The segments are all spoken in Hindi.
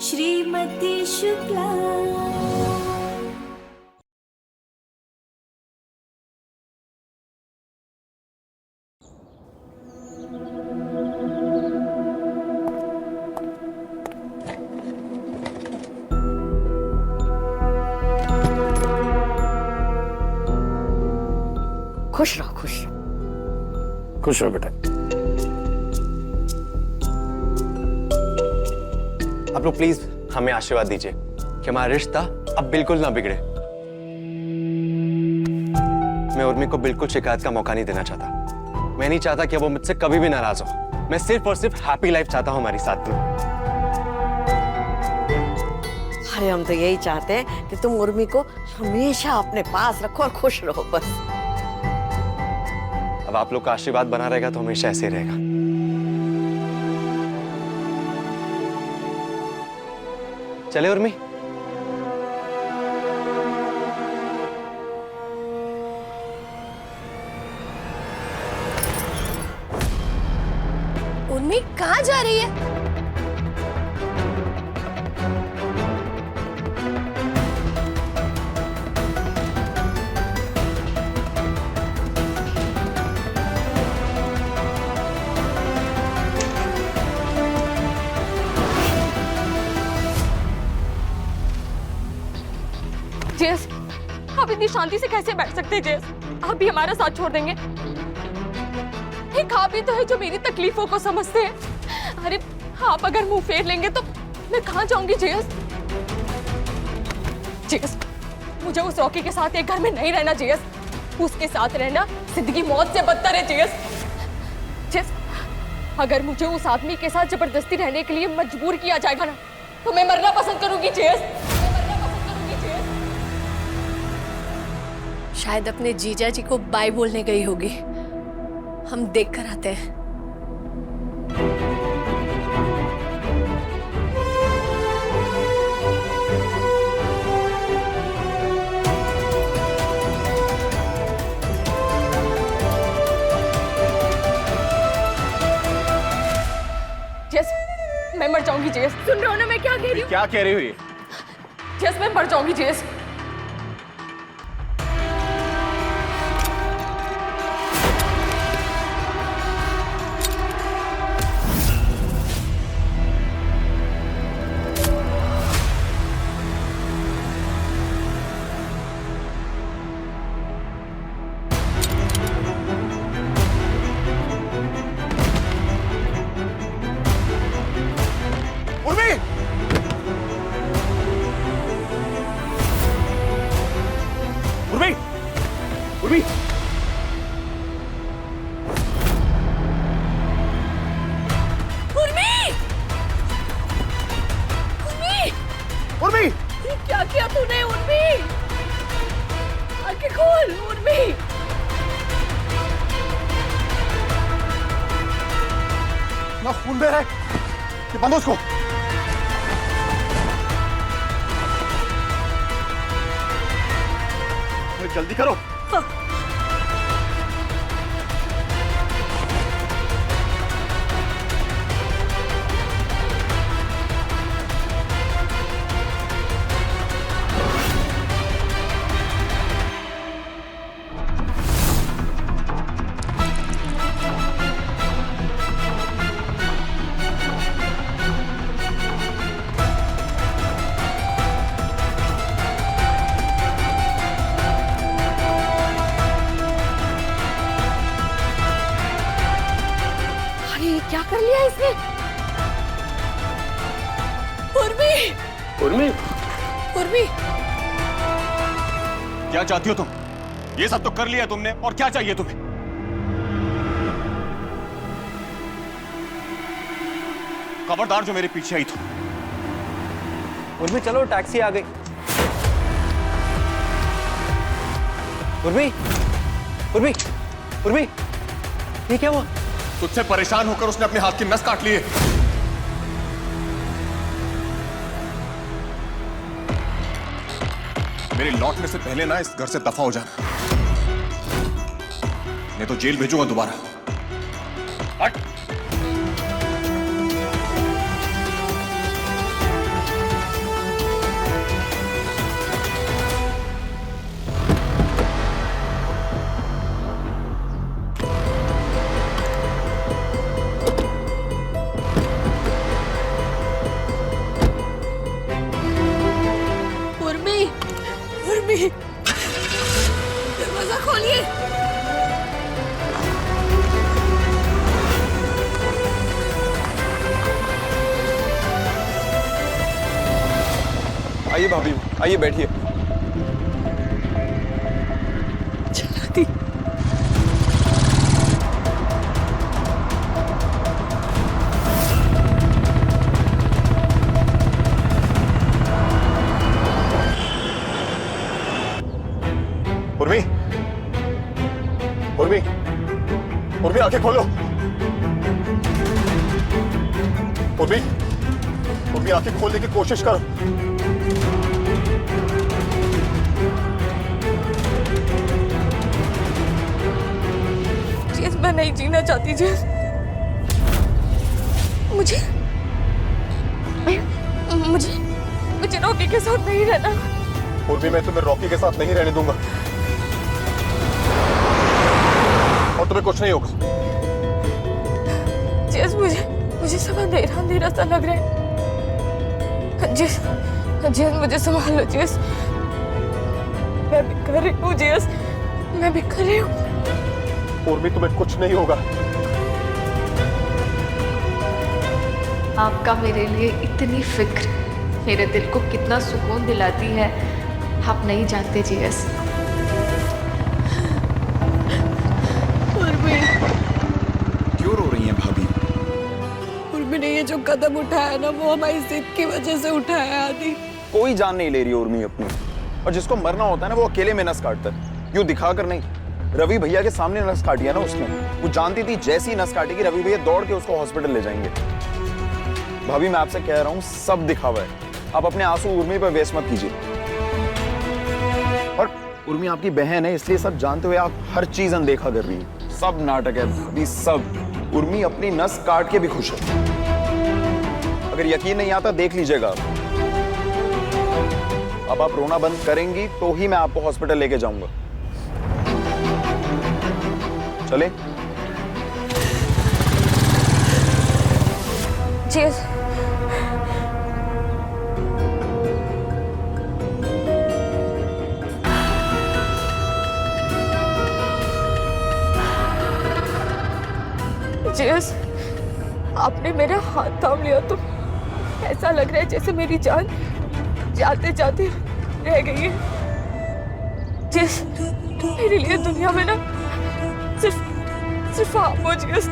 श्रीमती शुक्ला। खुश रहो, खुश रहो। खुश रहो बेटा। आप लोग प्लीज हमें आशीर्वाद दीजिए कि हमारा रिश्ता अब बिल्कुल ना बिगड़े। मैं उर्मी को बिल्कुल शिकायत का मौका नहीं देना चाहता। मैं नहीं चाहता कि वो मुझसे कभी भी नाराज हो। मैं सिर्फ और सिर्फ हैप्पी लाइफ चाहता हूं हमारी साथ में। अरे हम तो यही चाहते हैं कि तुम उर्मी को हमेशा अपने पास रखो और खुश रहो बस। अब आप लोग का आशीर्वाद बना रहेगा तो हमेशा ऐसे ही रहेगा। चले उर्मी। उर्मी कहाँ जा रही है? जेस, आप इतनी शांति से कैसे बैठ सकते हैं जेस? आप भी हमारा साथ छोड़ देंगे? एक आप ही तो है जो मेरी तकलीफों को समझते हैं। अरे आप अगर मुंह फेर लेंगे तो मैं कहाँ जाऊंगी जेस? जेस, मुझे उस रॉकी के साथ एक घर में नहीं रहना जेस। उसके साथ रहना जिंदगी मौत से बदतर है जेस। जेस, अगर मुझे उस आदमी के साथ जबरदस्ती रहने के लिए मजबूर किया जाएगा ना तो मैं मरना पसंद करूंगी जेस। शायद अपने जीजा जी को बाय बोलने गई होगी। हम देख कर आते हैं। जेस, मैं मर जाऊंगी जेस। सुन रहे हो ना मैं क्या कह रही हूँ? क्या कह रही हुई? जेस, मैं मर जाऊंगी जेस। उर्मी! उर्मी! उर्मी! उर्मी! क्या किया तूने उर्मी? आंखें खोल उर्मी। ना खून बह रहा है। ये बांधो उसको। अरे जल्दी करो। क्या कर लिया इसने? उर्मी! उर्मी! उर्मी! क्या चाहती हो तुम? ये सब तो कर लिया तुमने, और क्या चाहिए तुम्हें? खबरदार जो मेरे पीछे आई तो। उर्मी चलो, टैक्सी आ गई। उर्मी! उर्मी! उर्मी! ये क्या हुआ? तुझसे परेशान होकर उसने अपने हाथ की नस काट ली है। मेरे लौटने से पहले ना इस घर से दफा हो जाना, नहीं तो जेल भेजूंगा दोबारा। हट! उर्मी, दरवाजा खोलिए। आइए भाभी, आइए बैठिए। चला दी। उर्मी, उर्मी, उर्मी आंखें खोलो। उर्मी, उर्मी आंखें खोलने की कोशिश करो। जेस, मैं नहीं जीना चाहती जेस। मुझे मुझे मुझे रॉकी के साथ नहीं रहना। उर्मी, मैं तुम्हें रॉकी के साथ नहीं रहने दूंगा और तुम्हें कुछ नहीं होगा। जेस, मुझे सब अंधेरा अंधेरा सा लग रहा है। जेस, जेस मुझे संभाल लो जेस। मैं भी कर रही हूँ जेस, मैं भी कर रही हूँ। उर्मी, तुम्हें कुछ नहीं होगा। आपका मेरे लिए इतनी फिक्र मेरे दिल को कितना सुकून दिलाती है, आप नहीं जानते जीएस। उर्मी, क्यों रो रही हैं भाभी? उर्मी ने ये जो कदम उठाया ना, वो हमारी जिद की वजह से उठाया आदि। कोई जान नहीं ले रही उर्मी अपनी, और जिसको मरना होता है ना वो अकेले में नस काटता है, यूं दिखा कर नहीं। रवि भैया के सामने नस काटी है ना उसने। वो जानती थी जैसी नस काटेगी रवि भैया दौड़ के उसको हॉस्पिटल ले जाएंगे। भाभी, मैं आपसे कह रहा हूँ सब दिखावा है, आप अपने आंसू उर्मी पर वेस्ट मत कीजिए। और उर्मी आपकी बहन है, इसलिए सब जानते हुए आप हर चीज अनदेखा कर रही हैं। सब नाटक है भाभी, सब। उर्मी अपनी नस काट के भी खुश है। अगर यकीन नहीं आता देख लीजिएगा आप। अब आप रोना बंद करेंगी तो ही मैं आपको हॉस्पिटल लेके जाऊंगा। चले? जेस, जेस, आपने मेरा हाथ थाम लिया तो ऐसा लग रहा है जैसे मेरी जान जाते जाते रह गई है। जेस, मेरे लिए दुनिया में ना सिर्फ आप हो जेस।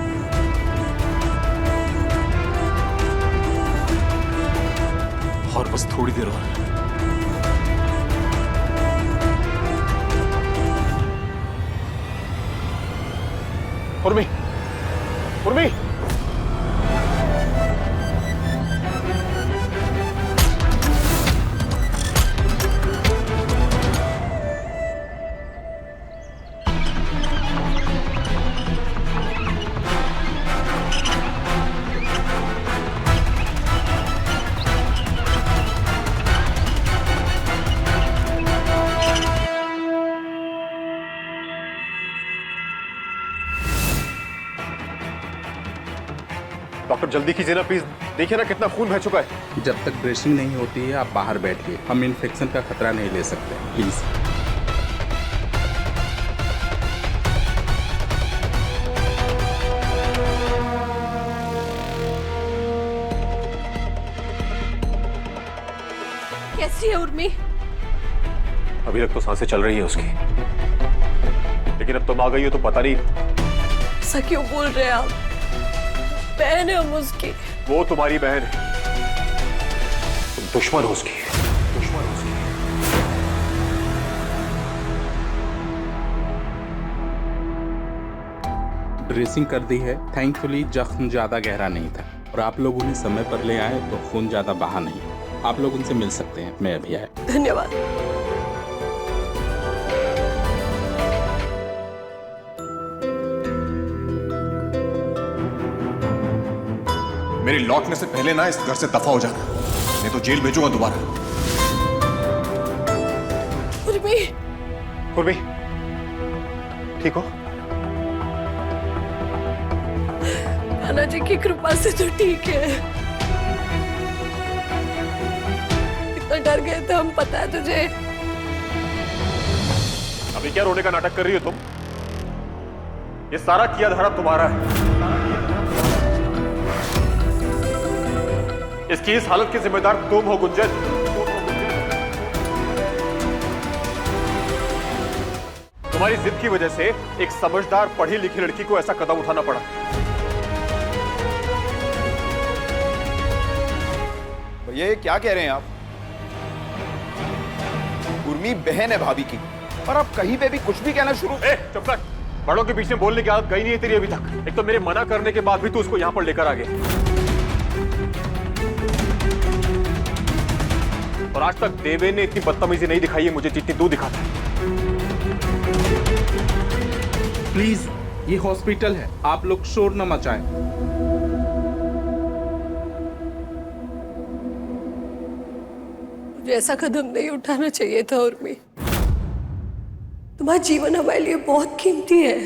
और बस थोड़ी देर और। उर्मी, उर्मी, डॉक्टर जल्दी कीजिए ना प्लीज। देखिए ना कितना खून बह चुका है। जब तक ड्रेसिंग नहीं होती है आप बाहर बैठिए, हम इन्फेक्शन का खतरा नहीं ले सकते, प्लीज। कैसी है उर्मी? अभी तक तो सांसें चल रही है उसकी, लेकिन अब तुम आ गई हो तो पता नहीं। ऐसा क्यों बोल रहे हैं आप? बहन है हम उसकी। वो तुम्हारी बहन है, तुम दुश्मन हो उसकी, दुश्मन हो उसकी। ड्रेसिंग कर दी है, थैंकफुली जख्म ज्यादा गहरा नहीं था और आप लोग उन्हें समय पर ले आए तो खून ज्यादा बहा नहीं। आप लोग उनसे मिल सकते हैं, मैं अभी आया। धन्यवाद। मेरी लौटने से पहले ना इस घर से दफा हो जाना, नहीं तो जेल भेजूंगा दोबारा। उर्मी, उर्मी, ठीक हो? नाना जी की कृपा से तो ठीक है। इतना डर गए थे हम, पता है तुझे? अभी क्या रोने का नाटक कर रही हो तुम? ये सारा किया धरा तुम्हारा है। इसकी इस हालत की जिम्मेदार तुम हो गुंजन। तुम्हारी जिद की वजह से एक समझदार पढ़ी लिखी लड़की को ऐसा कदम उठाना पड़ा। भैया ये क्या कह रहे हैं आप? उर्मी बहन है भाभी की, और आप कहीं पे भी कुछ भी कहना शुरू। चुप कर। बड़ों के बीच में बोलने की आदत गई नहीं है तेरी अभी तक। एक तो मेरे मना करने के बाद भी तू उसको यहां पर लेकर आ गया, और आज तक देवेन ने इतनी बदतमीजी नहीं दिखाई है मुझे जितनी तू दिखाता है। प्लीज, ये हॉस्पिटल है, आप लोग शोर न मचाएं। मुझे ऐसा कदम नहीं उठाना चाहिए था उर्मी। तुम्हारा जीवन हमारे लिए बहुत कीमती है।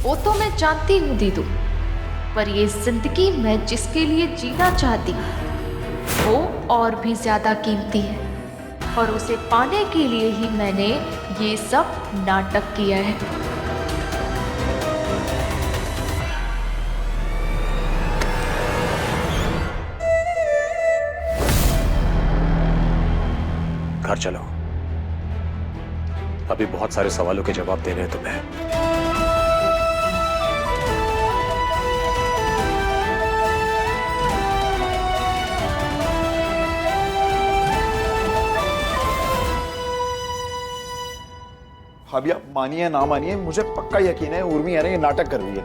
वो तो मैं जानती हूँ दीदू, पर ये जिंदगी मैं जिसके लिए जीना चाहती हूँ वो और भी ज्यादा कीमती है, और उसे पाने के लिए ही मैंने ये सब नाटक किया है। घर चलो, अभी बहुत सारे सवालों के जवाब देने हैं तुम्हें। भाभी आप मानिए ना मानिए, मुझे पक्का यकीन है उर्मी है ना ये नाटक कर रही है।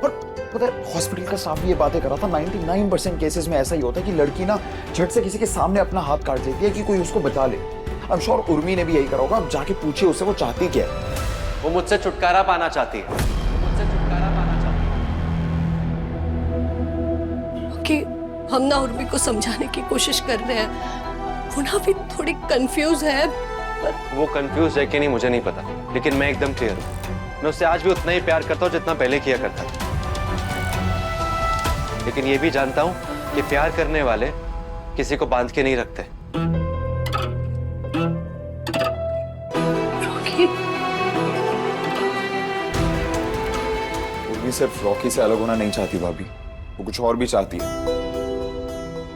और पता है हॉस्पिटल का स्टाफ भी ये बातें कर रहा था, 99% केसेस में ऐसा ही होता है कि लड़की ना झट से किसी के सामने अपना हाथ काट लेती है कि कोई उसको बचा ले। आई एम श्योर उर्मी ने भी यही करा होगा। अब जाके पूछिए उससे वो चाहती क्या है। वो मुझसे छुटकारा पाना चाहती है, मुझसे छुटकारा पाना चाहती है। कि हम ना उर्मी को समझाने की कोशिश कर रहे हैं, वो ना भी थोड़ी कंफ्यूज है। वो कंफ्यूज है कि नहीं मुझे नहीं पता, लेकिन मैं एकदम क्लियर हूँ। मैं उससे आज भी उतना ही प्यार करता हूँ जितना पहले किया करता था, लेकिन ये भी जानता हूँ कि प्यार करने वाले किसी को बांध के नहीं रखते। उर्मी सिर्फ रॉकी से अलग होना नहीं चाहती भाभी, वो कुछ और भी चाहती है,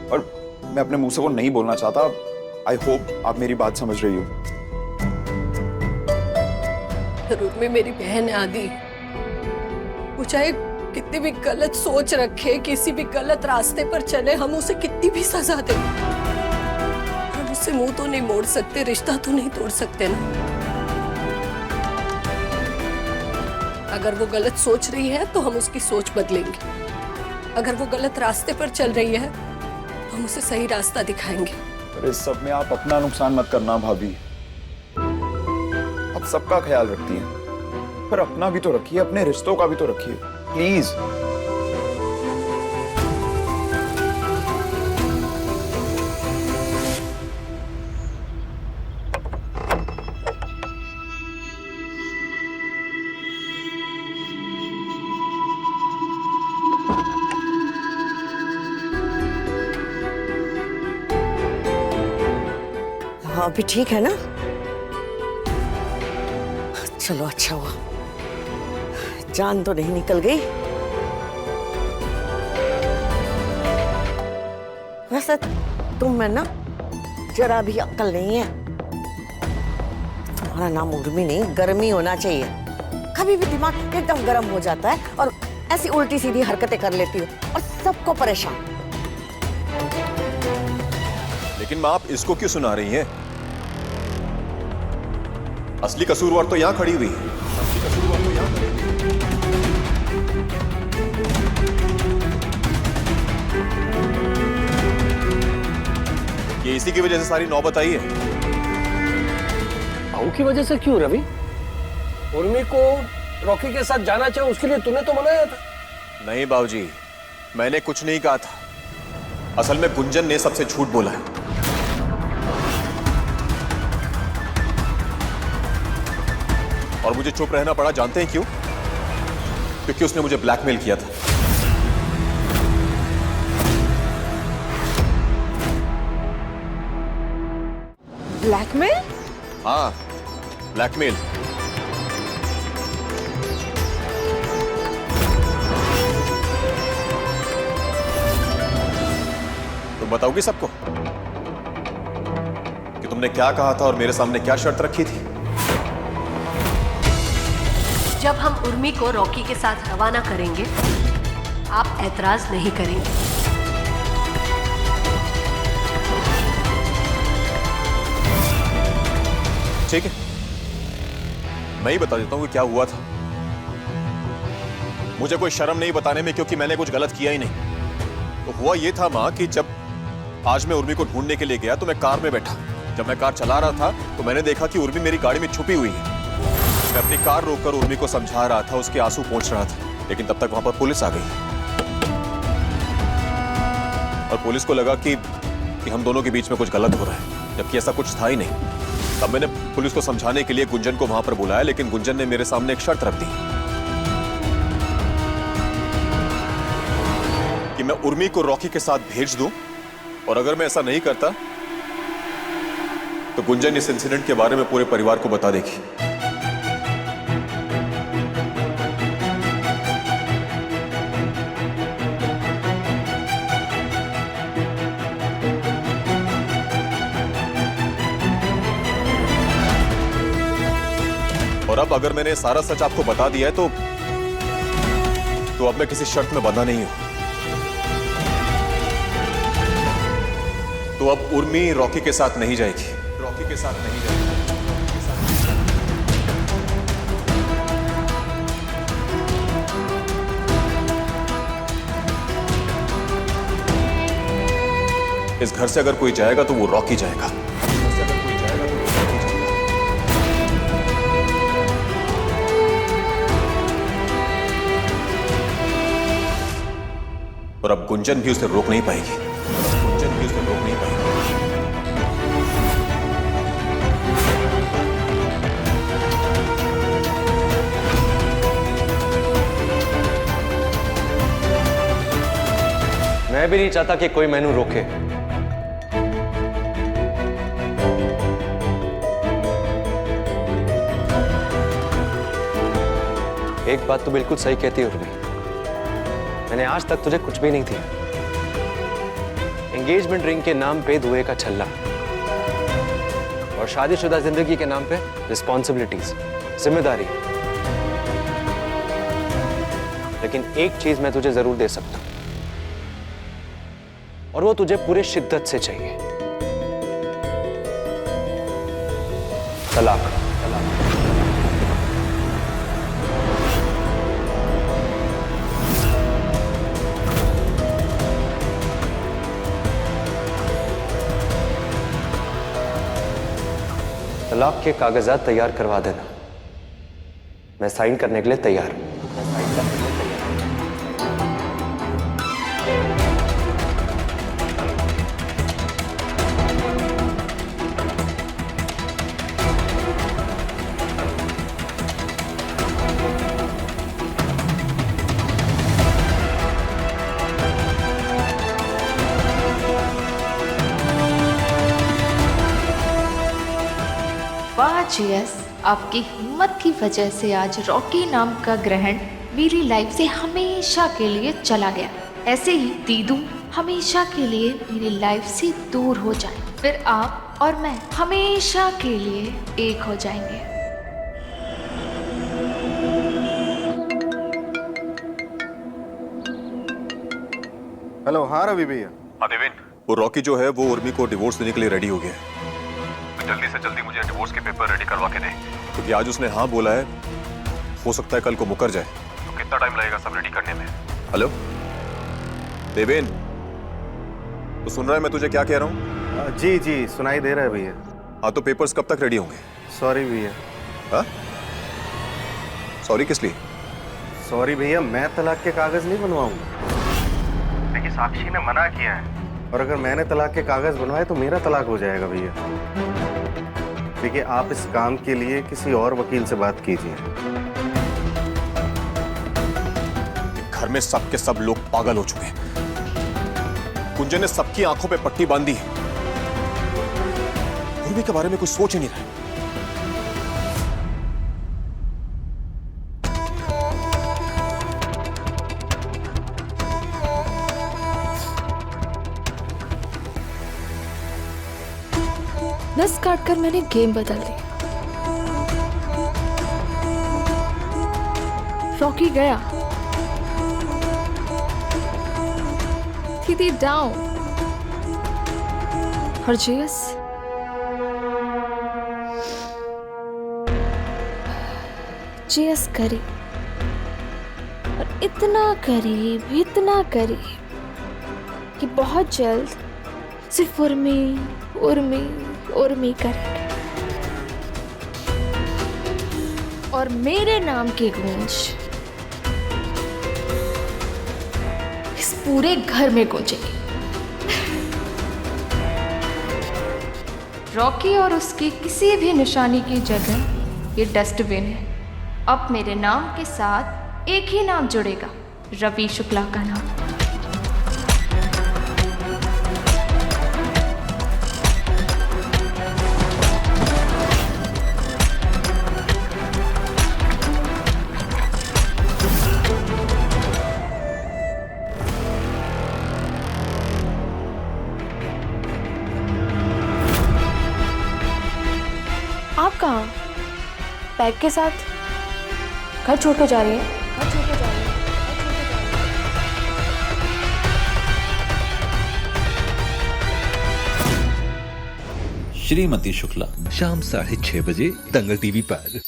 और मैं अपने मुंह से वो नहीं बोलना चाहता। आई होप आप मेरी बात समझ रही हो। उर्मी मेरी बहन है आदि, वो चाहे कितनी भी गलत सोच रखे, किसी भी गलत रास्ते पर चले, हम उसे कितनी भी सजा दें, हम उससे मुंह तो नहीं मोड़ सकते, रिश्ता तो नहीं तोड़ सकते ना। अगर वो गलत सोच रही है तो हम उसकी सोच बदलेंगे, अगर वो गलत रास्ते पर चल रही है तो हम उसे सही रास्ता दिखाएंगे। पर इस सब में आप अपना नुकसान मत करना भाभी। आप सबका ख्याल रखती हैं, पर अपना भी तो रखिए, अपने रिश्तों का भी तो रखिए प्लीज। हाँ अभी ठीक है ना? चलो अच्छा हुआ, जान तो नहीं निकल गई। वैसे तुम में ना जरा भी अक्ल नहीं है। तुम्हारा नाम उर्मी नहीं गर्मी होना चाहिए। कभी भी दिमाग एकदम गर्म हो जाता है और ऐसी उल्टी सीधी हरकतें कर लेती हो और सबको परेशान। लेकिन माँ आप इसको क्यों सुना रही हैं? असली कसूरवार तो यहां खड़ी हुई है। असली कसूरवार तो यहां खड़ी हुई है। ये इसी की वजह से सारी नौबत आई है। बहू की वजह से क्यों रवि? उर्मी को रॉकी के साथ जाना चाहे उसके लिए तूने तो मनाया था। नहीं बाबूजी, मैंने कुछ नहीं कहा था। असल में गुंजन ने सबसे झूठ बोला है। और मुझे चुप रहना पड़ा, जानते हैं क्यों? क्योंकि उसने मुझे ब्लैकमेल किया था। ब्लैकमेल? हाँ, ब्लैकमेल। तुम बताओगी सबको कि तुमने क्या कहा था और मेरे सामने क्या शर्त रखी थी? जब हम उर्मी को रॉकी के साथ रवाना करेंगे, आप ऐतराज नहीं करेंगे। ठीक है, मैं ही बता देता हूं कि क्या हुआ था। मुझे कोई शर्म नहीं बताने में, क्योंकि मैंने कुछ गलत किया ही नहीं। तो हुआ ये था मां कि जब आज मैं उर्मी को ढूंढने के लिए गया तो मैं कार में बैठा। जब मैं कार चला रहा था तो मैंने देखा कि उर्मी मेरी गाड़ी में छुपी हुई है। मैं अपनी कार रोककर उर्मी को समझा रहा था, उसके आंसू पोंछ रहा था, लेकिन तब तक वहां पर पुलिस आ गई और पुलिस को लगा कि हम दोनों के बीच में कुछ गलत हो रहा है, जबकि ऐसा कुछ था ही नहीं। तब मैंने पुलिस को समझाने के लिए गुंजन को वहां पर बुलाया, लेकिन गुंजन ने मेरे सामने एक शर्त रख दी कि मैं उर्मी को रॉकी के साथ भेज दूं, और अगर मैं ऐसा नहीं करता तो गुंजन इस इंसिडेंट के बारे में पूरे परिवार को बता देगी। और अब अगर मैंने सारा सच आपको बता दिया है तो अब मैं किसी शर्त में बंधा नहीं हूं। तो अब उर्मी रॉकी के साथ नहीं जाएगी, रॉकी के साथ नहीं जाएगी। इस घर से अगर कोई जाएगा तो वो रॉकी जाएगा। और अब गुंजन भी उसे रोक नहीं पाएगी। गुंजन भी उसे रोक नहीं पाएगी। मैं भी नहीं चाहता कि कोई मैनू रोके। एक बात तो बिल्कुल सही कहती है उर्मी, मैंने आज तक तुझे कुछ भी नहीं दिया। एंगेजमेंट रिंग के नाम पे धुएं का छल्ला, और शादीशुदा जिंदगी के नाम पे रिस्पॉन्सिबिलिटीज, जिम्मेदारी। लेकिन एक चीज मैं तुझे जरूर दे सकता हूं, और वो तुझे पूरे शिद्दत से चाहिए। तलाक। तलाक के कागजात तैयार करवा देना, मैं साइन करने के लिए तैयार हूं। जीएस, आपकी हिम्मत की वजह से आज रॉकी नाम का ग्रहण मेरी लाइफ से हमेशा के लिए चला गया। ऐसे ही दीदू हमेशा के लिए मेरी लाइफ से दूर हो जाए, फिर आप और मैं हमेशा के लिए एक हो जाएंगे। हेलो, हाँ रवि भैया। हाँ देवेन, वो रॉकी जो है वो उर्मी को डिवोर्स देने के लिए रेडी हो गया है। तो जल्दी से जल्दी मुझे डिवोर्स के पेपर रेडी करवा के दे, क्योंकि आज उसने हाँ बोला है, हो सकता है कल को मुकर जाए। तो कितना टाइम लगेगा सब रेडी करने में? हेलो देवेन, तो सुन रहा है मैं तुझे क्या कह रहा हूँ? जी जी सुनाई दे रहा है भैया। हाँ, तो पेपर्स कब तक रेडी होंगे? सॉरी भैया। हाँ, सॉरी किस लिए? सॉरी भैया, मैं तलाक के कागज नहीं बनवाऊंगा, लेकिन साक्षी ने मना किया है, और अगर मैंने तलाक के कागज बनवाए तो मेरा तलाक हो जाएगा भैया। देखिए, आप इस काम के लिए किसी और वकील से बात कीजिए। घर में सबके सब लोग पागल हो चुके हैं। गुंजन ने सबकी आंखों पे पट्टी बांधी है। रवि भैया के बारे में कुछ सोच ही नहीं रहा। नस काट कर मैंने गेम बदल दी। रॉकी गया, दीदी डाउन, और जेएस करीब, और इतना करीब कि बहुत जल्द सिर्फ उर्मी करेगा। और मेरे नाम की गूंज इस पूरे घर में गूंजेगी। रॉकी और उसकी किसी भी निशानी की जगह ये डस्टबिन है। अब मेरे नाम के साथ एक ही नाम जुड़ेगा, रवि शुक्ला का नाम। आप कहाँ बैग के साथ घर छोड़ के जा रही हैं? श्रीमती शुक्ला शाम 6:30 बजे दंगल टीवी पर।